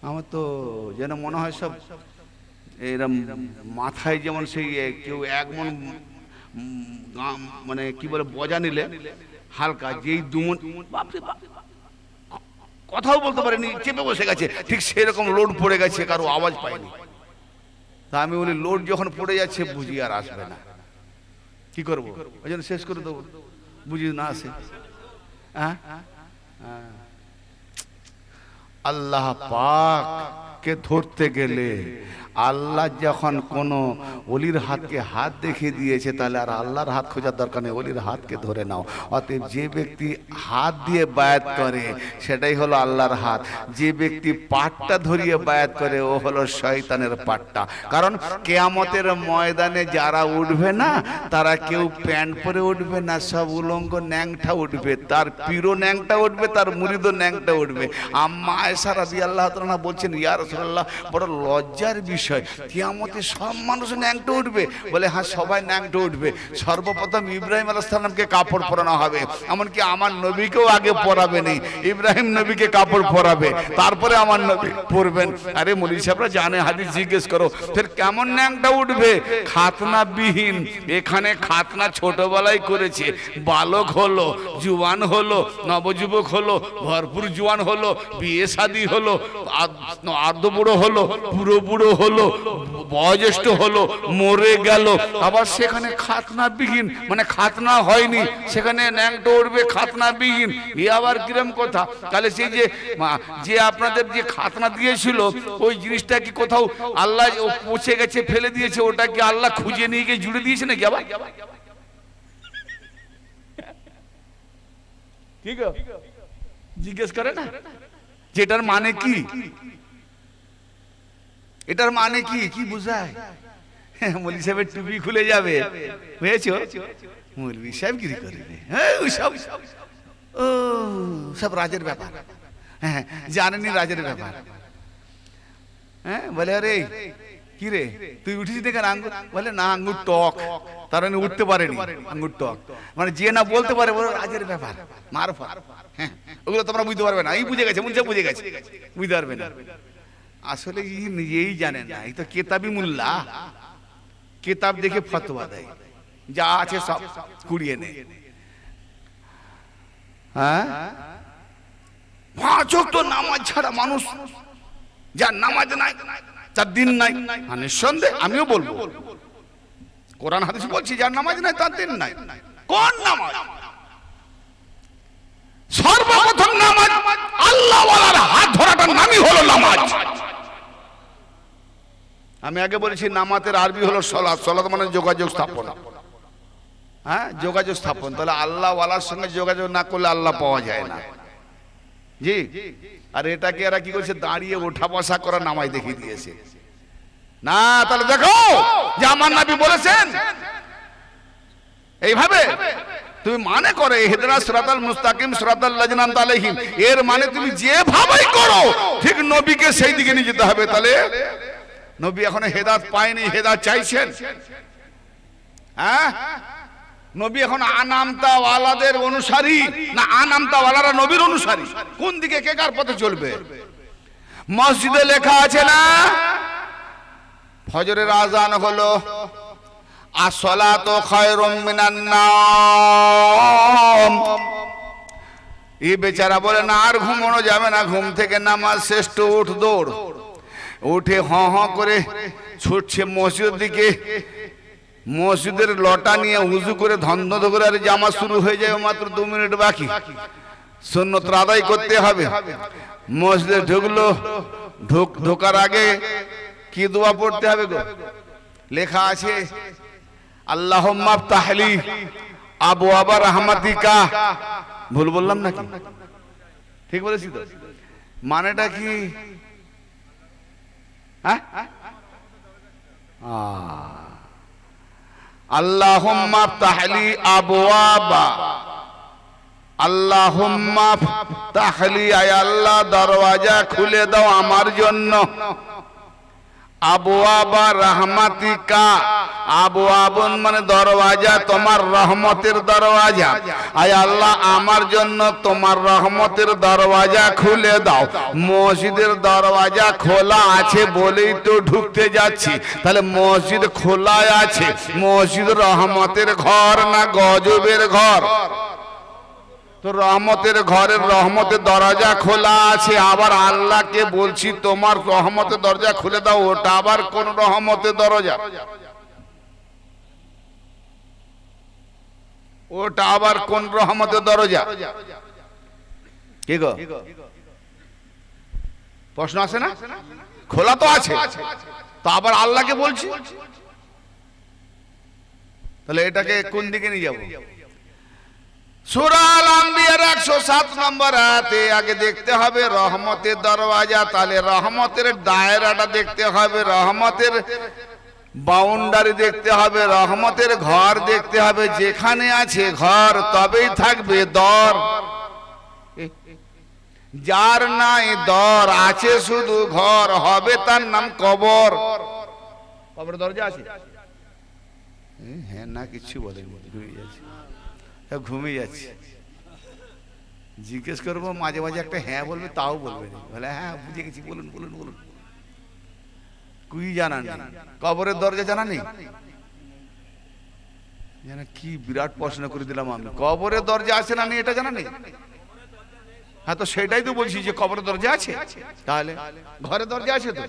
আমার তো যেন মনে হয় সব এরম মাথায় যেমন সেই কেউ এক মন মানে কি বলে বজা নিলে হালকা, যেই দুমন কথাও বলতে পারেনি, চেপে বসে গেছে, ঠিক সেরকম লোড পড়ে গেছে, কারো আওয়াজ পায়নি। তা আমি বলি লোড যখন পড়ে যাচ্ছে বুঝি আর আসবে না, কি করবো? ওই জন্য শেষ করে দেবো, বুঝি না আসে। আল্লাহ পাক কে ধরতে গেলে আল্লাহ যখন কোন ওলির হাতকে হাত দেখিয়ে দিয়েছে, তাহলে আর আল্লাহর হাত খোঁজার দরকার নেই, ওলির হাতকে ধরে নাও। অতএব যে ব্যক্তি হাত দিয়ে বায়াত করে সেটাই হলো আল্লাহর হাত, যে ব্যক্তি পাটটা ধরিয়ে বায়াত করে ও হলো শয়তানের পাটটা। কারণ কিয়ামতের ময়দানে যারা উঠবে না, তারা কেউ প্যান্ট পরে উঠবে না, সব উলঙ্গ ন্যাংটা উঠবে, তার পীরও ন্যাংটা উঠবে, তার মুরিদও ন্যাংটা উঠবে। আম্মা আয়েশা রাদিয়াল্লাহু তাআলা বলছেন, ইয়া রাসূলুল্লাহ, বড় লজ্জার বিষয়, কিয়ামতে সব মানুষ ন্যাংটা উঠবে? বলে হ্যাঁ, সবাই ন্যাংটা উঠবে। সর্বপ্রথম ইব্রাহিম আলাইহিস সালামকে কাপড় পরানো হবে, এমনকি আমার নবীকেও আগে পরাবে নেই, ইব্রাহিম নবীকে কাপড় পরাবে, তারপরে আমার নবী পরবেন। আরে মৌলভী সাহেবরা জানে, হাদিস জিজ্ঞেস করো, ফের কেমন ন্যাংটা উঠবে? খাতনা বিহীন। এখানে খাতনা ছোটবেলায় করেছে, বালক হলো, জুয়ান হলো, নবযুবক হলো, ভরপুর জুয়ান হলো, বিয়ে শাদী হলো, আর্ধ বুড়ো হলো, পুরো বুড়ো হলো, বয়োজ্যেষ্ঠ হলো, মরে গেল, আবার সেখানে খাতনা বিহীন, মানে খাতনা হয়নি, সেখানে ন্যাংটা উঠবে খাতনা বিহীন। এ আবার কিরম কথা? তাহলে সেই যে আপনাদের যে খাতনা দিয়েছিল, ওই জিনিসটা কি কোথাও আল্লাহ পচে গেছে ফেলে দিয়েছে? ওটা কি আল্লাহ খুঁজে নিয়ে গিয়ে জুড়ে দিয়েছে নাকি? আবার কি গো জিজ্ঞেস করে না, যেটার মানে কি? এটার মানে কি? কি বুঝায়? মৌলভী সাহেবের টুপি খুলে যাবে, বুঝেছো? মৌলভী সাহেব কি করবে? ও সব রাজের ব্যাপার, হ্যাঁ জানেনি রাজের ব্যাপার। হ্যাঁ বলে, আরে কি রে তুই উঠেছিস দেখেন আঙ্গুর, বলে না আঙ্গুর টক, তার মানে উঠতে পারেনি, আঙ্গুর টক মানে যে না বলতে পারে বলে রাজের ব্যাপার মারফত। হ্যাঁ ওগুলো তোমরা বুঝতে পারবে না, এই বুঝে গেছে মুন্সা বুঝে গেছে, বুঝতে পারবে না। আসলে ই নিজেই জানে না, এই তো কেতাবি মুল্লা, কেতাব দেখে ফতোয়া দেয়, যা আছে সব কুড়িয়ে নেয়। হ্যাঁ 5 ওয়াক্ত নামাজ ছাড়া মানুষ, যার নামাজ নাই তার দিন নাই, নিঃসন্দেহে আমিও বলবো, কোরআন হাদিস বলছি যার নামাজ নাই তার দিন নাই। কোন নামাজ? সর্বপ্রথম নামাজ আল্লাহ ওয়ালার হাত ধরাটার নামই হলো নামাজ। আমি আগে বলেছি নামাজের আরবি হলো সালাত, সালাত মানে যোগাযোগ স্থাপন। হ্যাঁ যোগাযোগ স্থাপন, তাহলে আল্লাহ ওয়ালার সঙ্গে যোগাযোগ না করলে আল্লাহ পাওয়া যায় না। জি, আর এটাকে এরা কি করছে, দাঁড়িয়ে ওঠা বসা করা নামাজ দেখিয়ে দিয়েছে। না তাহলে দেখো যে আমার নবী বলেছেন এইভাবে তুমি মানে করে ইহদিনাস সিরাতাল মুস্তাকিম সিরাতাল লাযিনা আন'আমতা আলাইহিম, এর মানে তুমি যেভাবেই করো ঠিক নবীকে সেই দিকে নিয়ে যেতে হবে। তাহলে নবী এখনো হেদায়েত পায়নি, হেদায়েত চাইছেন। হ্যাঁ নবী এখন আনামতা ওয়ালাদের অনুসারী না আনামতা ওয়ালারা নবীর অনুসারী? কোন দিকে কে কার পথে চলবে? মসজিদে লেখা আছে না, ফজরের আজান হলো আসসালাতু খায়রুম মিনান নাওম, এই বেচারা বলে না আর ঘুমানো যাবে না, ঘুম থেকে নামাজ শ্রেষ্ঠ, উঠ দৌড়, উঠে হ হ করে ছুটছে মসজিদের দিকে, মসজিদের লটা নিয়ে উযু করে ধন্ধ করে আর জামা শুরু হয়ে যায়, মাত্র 2 মিনিট বাকি, সুন্নত আদায় করতে হবে। মসজিদে ঢুকলো, ঢোকার আগে কি দোয়া পড়তে হবে গো? লেখা আছে আল্লাহুম্মা আফতাহলি আবওয়াবা রাহমাতিকা। ভুল বললাম নাকি? ঠিক বলেছি তো? মানেটা কি? হ্যাঁ আল্লাহুম্মা আফতাহলি আবওয়াবা, আল্লাহুম্মা আফতাহলি, আয় আল্লাহ দরওয়াজা খুলে দাও আমার জন্য, আবওয়াবা রাহমাতিকা, আবওয়াবুন মানে দরওয়াজা, তোমার রহমতের দরওয়াজা, আয় আল্লাহ আমার জন্য তোমার রহমতের দরওয়াজা খুলে দাও। মসজিদের দরওয়াজা খোলা আছে বলেই তো ঢুকতে যাচ্ছি, তাহলে মসজিদ খোলা আছে, মসজিদ রহমতের ঘর না গজবের ঘর? তো রহমতের ঘরের রহমতের দরজা খোলা আছে, আবার আল্লাহকে বলছি তোমার রহমতের দরজা খুলে দাও, ওটা আবার কোন রহমতের দরজা? ওটা আবার কোন রহমতের দরজা? কি গো প্রশ্ন আছে না? খোলা তো আছে, তো আবার আল্লাহকে বলছি, তাহলে এটাকে কোন দিকে নিয়ে যাবো? সূরা আল-আম্বিয়ার 107 নম্বর আয়াতে আগে দেখতে হবে রহমতের দরওয়াজা, তাহলে রহমতের দায়রাটা দেখতে হবে, রহমতের বাউন্ডারি দেখতে হবে, রহমতের ঘর দেখতে হবে। যেখানে আছে ঘর তবেই থাকবে দর, যার নাই দর আছে শুধু ঘর, হবে তার নাম কবর। কবর দরজা আছে? হ্যাঁ না কিছু বলেনি, ঘুমিয়ে যাচ্ছে, ঘুমিয়ে যাচ্ছে। জিজ্ঞেস করবো মাঝে মাঝে একটা হ্যাঁ বলবে, তাও বলবে না, বলে হ্যাঁ বুঝে গেছি, বলুন বলুন বলুন। কুই জানা নেই, কবরের দরজা জানা নেই? জানা কি বিরাট প্রশ্ন করে দিলাম আমি, কবরের দরজা আছে না নেই এটা জানা নেই? হ্যাঁ তো সেটাই তো বলছি যে কবরের দরজা আছে, তাহলে ঘরের দরজা আছে তো,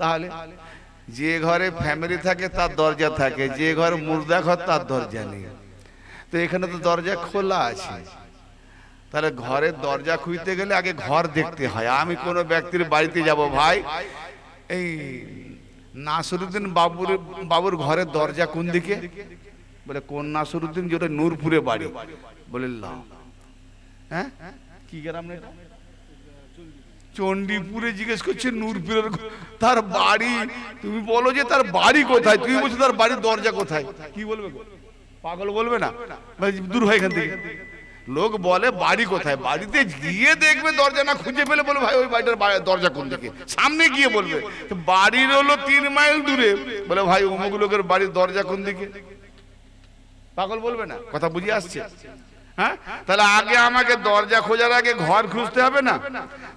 তাহলে যে ঘরে ফ্যামিলি থাকে তার দরজা থাকে, যে ঘরে মুর্দা ঘর তার দরজা নেই। তো এখানে তো দরজা খোলা আছে, তাহলে ঘরের দরজা খুলতে গেলে আগে ঘর দেখতে হয়। আমি কোনো ব্যক্তির বাড়িতে যাব, ভাই এই নাসিরউদ্দিন বাবুর ঘরের দরজা কোন দিকে? বলে কোন নাসিরউদ্দিন? যেটা নূরপুরে বাড়ি। বলে লাও, হ্যাঁ কি গ্রাম এটা? চণ্ডীপুরে। জিজ্ঞেস করছে নূরপুরের, তার বাড়ি তুমি বলো যে তার বাড়ি কোথায়, তুমি বলছো তার বাড়ির দরজা কোথায়, কি বলবে? পাগল বলবে না? দূর হয় এখান থেকে, লোক বলে বাড়ি কোথায়, বাড়িতে গিয়ে দেখবে দরজা না খুঁজে পেলে বলে ভাই ওই বাড়িটার দরজা কোন দিকে, সামনে গিয়ে বলবে বাড়ির হলো 3 মাইল দূরে, বলে ভাই অমুক লোকের বাড়ির দরজা কোন দিকে, পাগল বলবে না? কথা বুঝে আসছে? হ্যাঁ, তাহলে আগে আমাকে দরজা খোঁজার আগে ঘর খুঁজতে হবে না?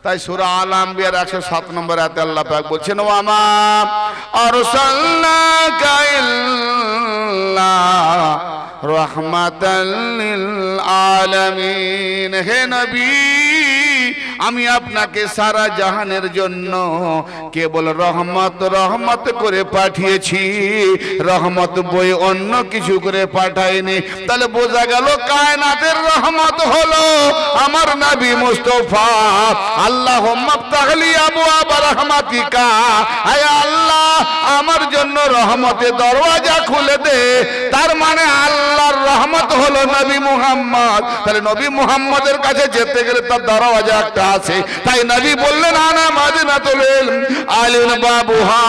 তাই সূরা আল আম্বিয়ার 107 নম্বর আয়াতে আল্লাহ পাক বলছেন ওয়া মা আরসালনাকা ইল্লা রাহমাতাল লিল আলামিন। হে নবী, আমি আপনাকে সারা জাহানের জন্য কেবল রহমত রহমত করে পাঠিয়েছি, রহমত বই অন্য কিছু করে পাঠাইনি। তাহলে বোঝা গেল কায়নাতের রহমত হলো আমার নবী মুস্তাফা। আল্লাহুম্মা ফতাহলি আবওয়াব রাহমাতিকা, হে আল্লাহ আমার জন্য রহমতের দরওয়াজা খুলে দে। তার মানে আল্লাহর রহমত হলো নবী মুহাম্মদ। তাহলে নবী মুহাম্মদের কাছে যেতে গেলে তার দরওয়াজা একটা আছে। তাই নবী বললেন আনা মাদিনাতুল ইলম আলিন বাবুহা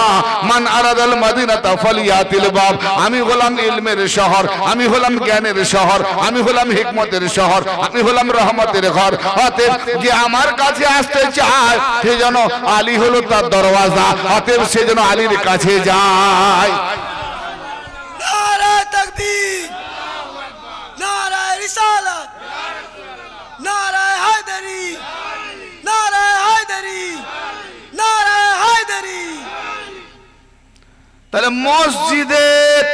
মান আরাদাল মাদিনাতা ফালিয়াতিল বাব। আমি হলাম ইলমের শহর, আমি হলাম জ্ঞানের শহর, আমি হলাম হিকমতের শহর, আমি হলাম রহমতের ঘর। অতএব যে আমার কাছে আসতে চায় সে যেন আলী হলো তার দরওয়াজা, অতএব সে যেন আলীর কাছে যায়।
নারে তাকবীর, নারে রিসালাত, নারে হায়দারি, নারে হায়দারি, নারে হায়দারি।
তাহলে মসজিদে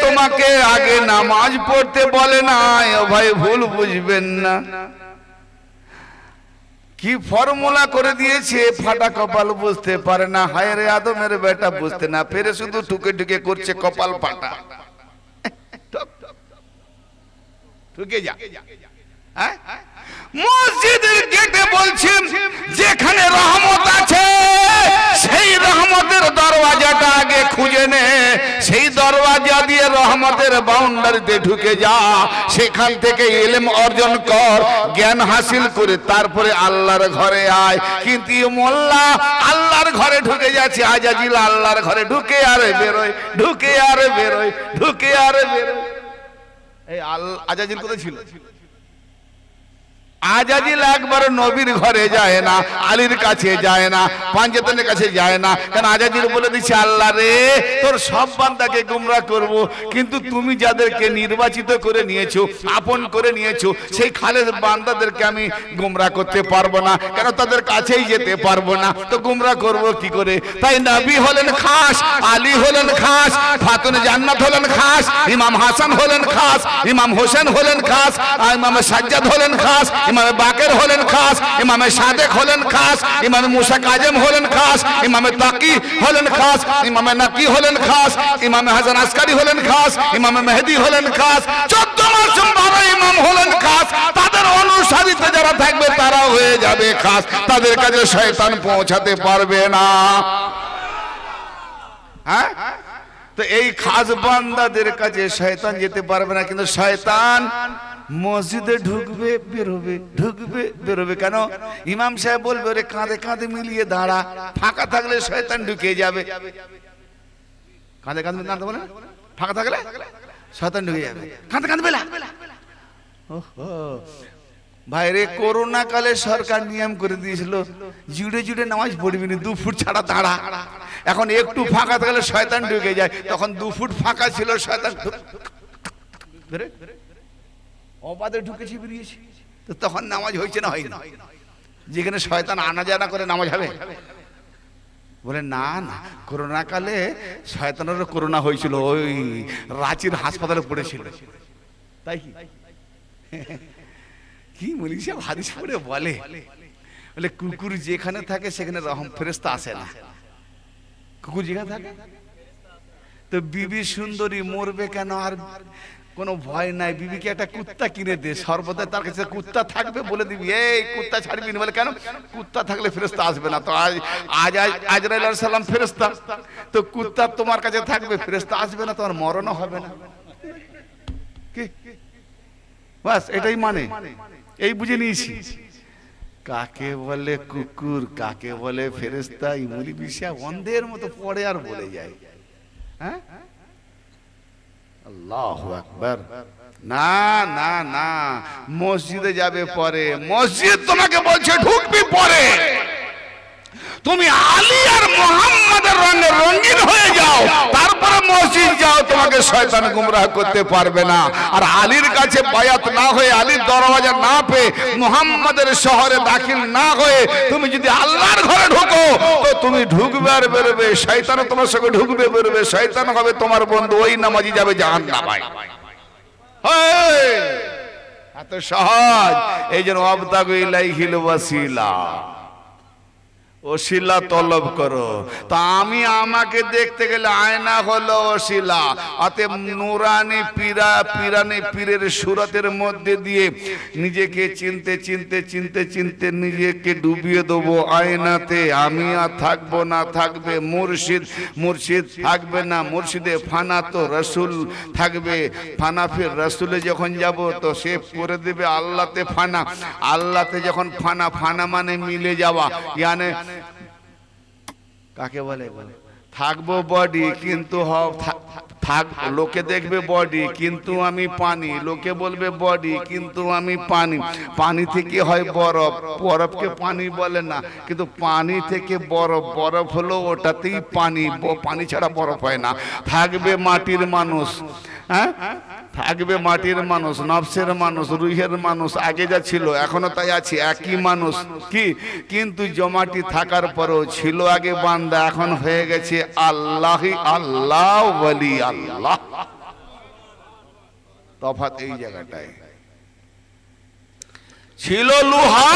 তোমাকে আগে নামাজ পড়তে বলে না, ও ভাই ভুল বুঝবেন না। কি ফর্মুলা করে দিয়েছে, ফাটা কপাল বুঝতে পারে না, হায় রে আদমের বেটা বুঝতে না পেরে শুধু ঠুকে ঠুকে করছে কপাল ফাটা। ঠুকে যা। হ্যাঁ, মসজিদের গেটে বলছেন যেখানে রহমত আছে সেই রহমতের দরওয়াজাটা আগে খুঁজে নে, সেই দরওয়াজা দিয়ে রহমতের বাউন্ডারিতে ঢুকে যা, সেখান থেকে ইলম অর্জন কর, জ্ঞান হাসিল করে তারপরে আল্লাহর ঘরে আয়। কিন্তু মোল্লা আল্লাহর ঘরে ঢুকে যাচ্ছে, আজাজিল আল্লাহর ঘরে ঢুকে আর বেরোয়, ঢুকে আর বেরোয়, ঢুকে আর বেরোয়। এই আজাজিল কোথায় ছিল? আজাজিল একবার নবীর ঘরে যায় না, আলীর কাছে যায় না, পাঞ্জাতনের কাছে যায় না। কারণ আজাজিল বলে দিচ্ছে আল্লাহ রে তোর সব বান্দাকে গুমরাহ করব, কিন্তু তুমি যাদেরকে নির্বাচিত করে নিয়েছো, আপন করে নিয়েছো, সেই খালেদ বান্দাদেরকে আমি গুমরাহ করতে পারবো না, কেন তাদের কাছেই যেতে পারবো না, তো গুমরাহ করব কি করে? তাই নবী হলেন খাস, আলী হলেন খাস, ফাতুনে জান্নাত হলেন খাস, ইমাম হাসান হলেন খাস, ইমাম হোসেন হলেন খাস, ইমাম সাজ্জাদ হলেন খাস, ইমামে বাকের হলেন খাস, ইমামে সাদেক হলেন খাস, ইমামে মুসা কাজেম হলেন খাস, ইমামে তাকি হলেন খাস, ইমামে নাকি হলেন খাস, ইমামে হাসান আসকারি হলেন খাস, ইমামে মেহেদি হলেন খাস। 14 মাসুম 12 ইমাম হলেন খাস। তাদের অনুসারীতে যারা থাকবে তারা হয়ে যাবে খাস, তাদের কাছে শয়তান পৌঁছাতে পারবে না। হ্যাঁ, তো এই খাস বান্দাদের কাছে শয়তান যেতে পারবে না, কিন্তু শয়তান মসজিদে ঢুকবে বেরোবে, ঢুকবে বেরোবে। কেন? ইমাম সাহেব বলবে ওরে কাঁধে কাঁধে মিলিয়ে দাঁড়া, ফাঁকা থাকলে শয়তান ঢুকে যাবে। কাঁধে কাঁধে দাঁড়াতে বলে, ফাঁকা থাকলে শয়তান ঢুকে যাবে, কাঁধে কাঁধে বেলা। ওহো ভাইরে, করোনা কালে সরকার নিয়ম করে দিয়েছিল জুড়ে জুড়ে নামাজ পড়বি না, 2 ফুট ছাড়া দাঁড়া। এখন একটু ফাঁকা থাকলে শয়তান ঢুকে যায়, তখন 2 ফুট ফাঁকা ছিল, শয়তান অবাধে ঢুকেছি বেরিয়েছি, তো তখন নামাজ হয়েছে না হয়নি? যেখানে শয়তান আনা জানা করে নামাজ হবে? বলে না না, করোনা কালে শয়তানেরও করোনা হয়েছিল, ওই রাঁচির হাসপাতালে পড়েছিল। তাই কি কি মনি সাহেব হাদিস পড়ে বলে, বলে কুকুর যেখানে থাকে সেখানে রহম ফেরেশতা আসে না। কুকুর যেখানে থাকে, তো বিবি সুন্দরী মরবে কেন, আর কোনো ভয় নাই, বিবিকে একটা কুত্তা কিনে দে, সর্বদা তার কাছে কুত্তা থাকবে, বলে দিবি এই কুত্তা ছাড়বি না। বলে কেন? কুত্তা থাকলে ফেরেশতা আসবে না। তো আজরাইল আলাইহিস সালাম ফেরেশতা, তো কুত্তা তোমার কাছে থাকবে, ফেরেশতা আসবে না, তোমার মরণও হবে না। কি বাস এটাই মানে, এই বুঝে নিয়েছি কাকে বলে কুকুর, কাকে বলে ফেরেশতা। ইমলি বিষয় অন্ধের মতো পড়ে আর বলে যায়। হ্যাঁ, আল্লাহু আকবার। না না না, মসজিদে যাবে পরে, মসজিদ তোমাকে বলছে ঢুকবি পরে। তুমি আলী আর মুহাম্মাদের রঙে রঙিন হয়ে যাও, তারপরে মসজিদ যাও, তোমাকে শয়তান গুমরাহ করতে পারবে না। আর আলীর কাছে বায়াত না হয়ে, আলীর দরওয়াজা না পেয়ে, মুহাম্মাদের শহরে দাখিল না হয়ে তুমি যদি আল্লাহর ঘরে ঢুকো, তো তুমি ঢুকবে আর বেরোবে, শয়তান তোমার সঙ্গে ঢুকবে বেরোবে, শয়তান হবে তোমার বন্ধু, ওই নামাজি যাবে জাহান্নামে। এত সহজ। এই জন্য ওয়াবতাগু ইলাইহিল ওয়াসিলা, ওসিলা তলব করো। তা আমি আমাকে দেখতে গেলে আয়না হলো ওসিলা। অতএব নুরানি পিরানি পীরের সুরতের মধ্যে দিয়ে নিজেকে চিনতে চিনতে চিনতে চিনতে নিজেকে ডুবিয়ে দেবো আয়নাতে। আমি আর থাকবো না, থাকবে মুর্শিদ। মুর্শিদ থাকবে না, মুর্শিদে ফানা তো রসুল থাকবে। ফানা ফির রসুলে যখন যাব তো সে করে দেবে আল্লাহতে ফানা। আল্লাহতে যখন ফানা, ফানা মানে মিলে যাওয়া, ইয়ানে কাকে বলে? থাকবো বডি কিন্তু থাক, লোকে দেখবে বডি কিন্তু আমি পানি, লোকে বলবে বডি কিন্তু আমি পানি। পানি থেকে হয় বরফ, বরফকে পানি বলে না, কিন্তু পানি থেকে বরফ, বরফ হলো ওটাতেই পানি, পানি ছাড়া বরফ হয় না। থাকবে মাটির মানুষ, হ্যাঁ থাকবে মাটির মানুষ, নফসের মানুষ, রুহের মানুষ, আগে যা ছিল এখনো তাই আছে, একই মানুষ কি। কিন্তু জমাটি থাকার পরেও ছিল আগে বান্দা, এখন হয়ে গেছে আল্লাহি আল্লাহ ওয়ালি আল্লাহ। তফাৎ এই জায়গাটায়। ছিল লোহা,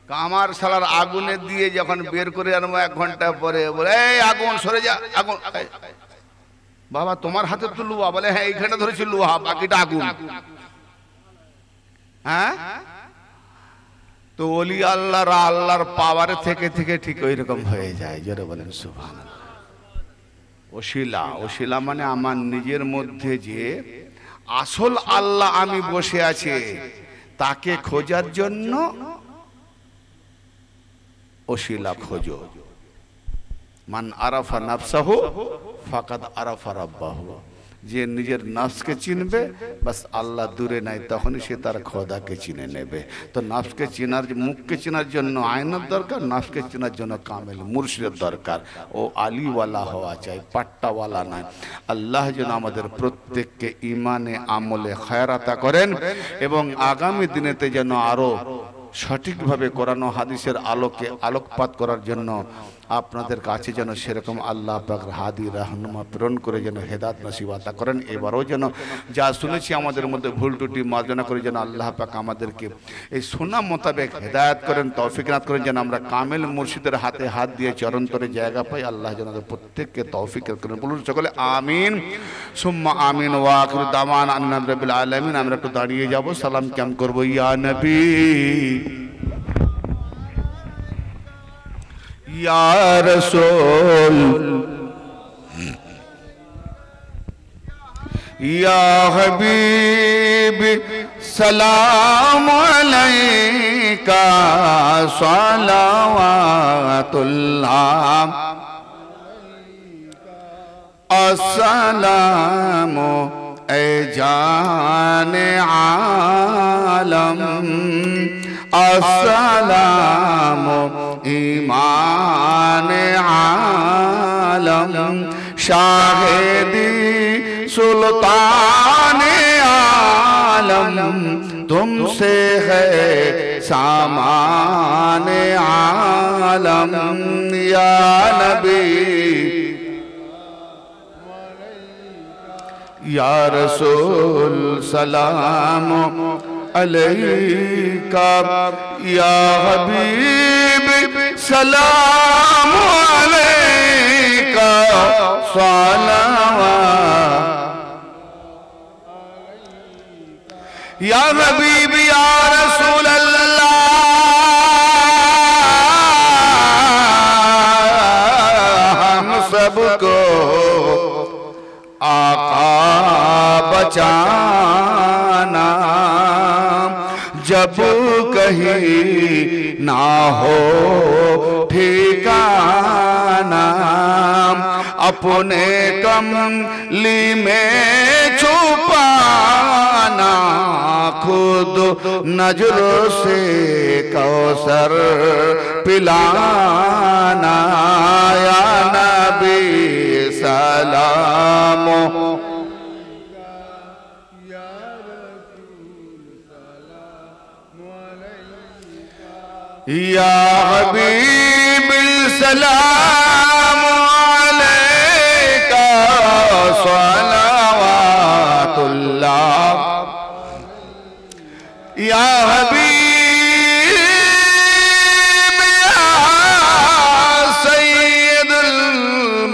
কামার শালার আগুনে দিয়ে যখন বের করে আনবো 1 ঘন্টা পরে বলে এই আগুন সরে যা, আগুন। বাবা তোমার হাতে তো লোহা, বলে হ্যাঁ এইখানে ধরেছি লোহা, বাকিটা আগুন। হ্যাঁ, তো ওলি আল্লাহর আল্লাহর পাওয়ার থেকে থেকে ঠিক ওই রকম হয়ে যায়। জোরে বলেন সুবহানাল্লাহ। ওসিলা, ওসিলা মানে আমার নিজের মধ্যে যে আসল আল্লাহ আমি বসে আছে, তাকে খোঁজার জন্য ওসিলা খোঁজো। মান আরাফা নাফসাহু ফাকাদ আরাফা রাব্বাহু। যে নিজের নফসকে চিনবে, বাস আল্লাহ দূরে নাই, তখনই সে তার খোদাকে চিনে নেবে। তো নফসকে চেনার, মুখকে চেনার জন্য আয়নার দরকার, নফসকে চেনার জন্য কামেল মুর্শিদের দরকার। ও আলীওয়ালা হওয়া চাই, পাট্টাওয়ালা নয়। আল্লাহ যেন আমাদের প্রত্যেককে ইমানে আমলে খায়রাতা করেন, এবং আগামী দিনেতে যেন আরো সঠিকভাবে কোরআন ও হাদিসের আলোকে আলোকপাত করার জন্য আপনাদের কাছে যেন সেরকম আল্লাহ পাক হাদি রাহনুমা প্রেরণ করে যেন হেদায়েত নসিব আতা করেন। এবারও যেন যা শুনেছি আমাদের মধ্যে ভুল ত্রুটি মার্জনা করে যেন আল্লাহ পাক আমাদেরকে এই শোনা মোতাবেক হেদায়েত করেন, তৌফিক নাত করেন, যেন আমরা কামেল মুর্শিদের হাতে হাত দিয়ে চরণতরে জায়গা পাই। আল্লাহ যেন প্রত্যেককে তৌফিক করেন। বলুন সকলে আমিন সুম্মা আমিন। ওয়া আখিরু দাওয়ানা আনিল রাব্বিল আলামিন। আমরা একটু দাঁড়িয়ে যাব, সালাম ক্যাম করবো। ইয়া নবী या रसूल या हबीब सलाम अलैका सलावतुल्लाह अस्सलाम ए जाने आलम अस्सलाम ईमान आलम शाहिदी सुल्तान आलम तुमसे है सामान आलम या नबी या रसूल सलाम अलैका या हबीब सलाम अलैका सलावत या हबीब या रसूल अल्लाह हम सबको आका बचाना जब कहीं ना हो ठिकाना, अपने कमली में छुपाना, खुद नजर से कौसर पिलाना, या नबी सलाम, या हबीब सलाम अलैका सलावतुल्लाह, या हबीब या सय्यदुल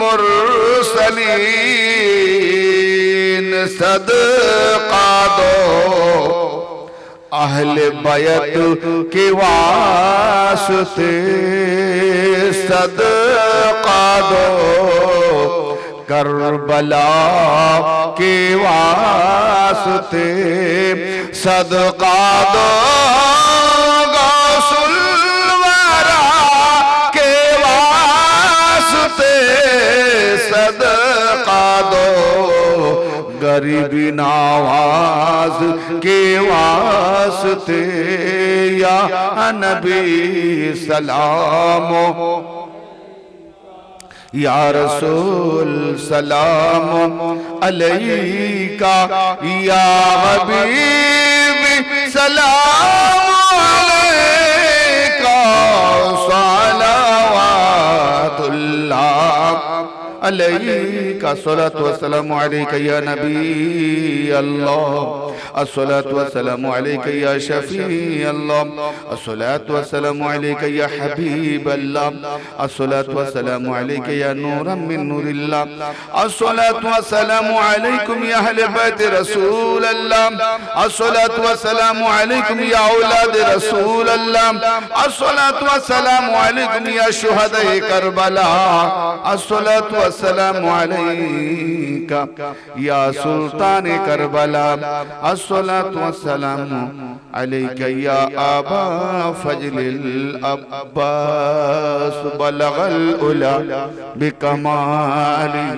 मुरसलीन, सदका दो अहले बैत के वास्ते, सदका दो करबला के वास्ते, सदका दो गौसुल वरा के वास्ते, सदका दो गरीबी नवाज के वास्ते, या नबी सलाम, या रसूल सलाम अलैका, या हबीब सलाम अलैका सलावतुल्लाह अलैका, अस्सलातु वस्सलामु अलैका या नबी अल्लाह, अस्सलातु वस्सलामु अलैका या शफी अल्लाह, अस्सलातु वस्सलामु अलैका या हबीब अल्लाह, अस्सलातु वस्सलामु अलैका या नूरम मिन नूरिल्लाह, अस्सलातु वस्सलामु अलैकुम या अहले बैत रसूल अल्लाह, अस्सलातु वस्सलामु अलैकुम या औलाद रसूल अल्लाह, अस्सलातु वस्सलामु अलैकुम या शुहदाए करबला, अस्सलातु वस्सलामु अलैका या सुल्तान करबला, अस्सलातु वस्सलामु अलैका या अबा फजलिल अब्बास, बलगल उला बिकमाली।